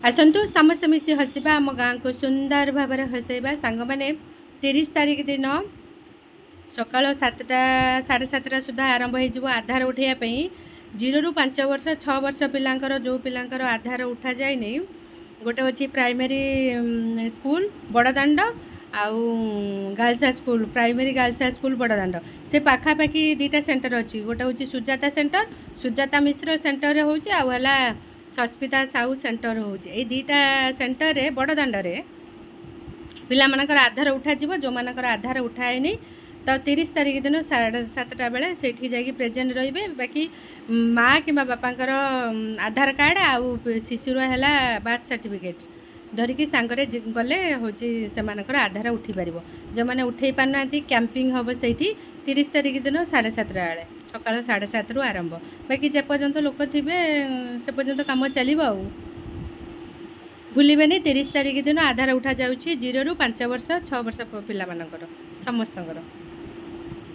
आसतु समस्त मिसी हसवा आम गाँ को सुंदर भाव हसैबा सांग मैंने 30 तारिख दिन सकाल 7टा 7:30 सुधा आरंभ हो आधार उठाइबा 0 ରୁ 5 वर्ष 6 वर्ष पिलांकर जो पिलांकर आधार उठा जाए नहीं गोटे अच्छी प्राइमरी स्कूल बड़दाण्ड आउ girls school primary girls school Badadanda से पाखापाखि 2टा सेंटर अच्छी गोटे हूँ सुजाता सेंटर सुजाता मिश्र सेंटर होची आउ हला सस्मिता साहू सेंटर होची ए 2टा सेंटर रे बड़दाण्ड रे पिला मानकर आधार उठा जीवो जो मानकर आधार उठाएनी तो 30 तारिख दिन 7:30 बेले सेठी जाकि प्रेजेंट रहिबे बाकी माँ कि बापांकर आधार कार्ड आउ शिशुर है बार्थ सर्टिफिकेट धरिकी सांगरे गले होची से मानकर आधार उठी पारिबो जो माने उठै पारना कैंपिंग हम से 30 तारिख दिन 7:30 बेले सकाल 7:30 रु आरंभ बाकी जे पर्यंत लोक थिबे से पर्यंत काम चलिबो आ भूलिबेनी 30 तारिख दिन आधार उठा जाउछि 0 ରୁ 5 वर्ष 6 वर्ष पिला मानकर समस्तकर।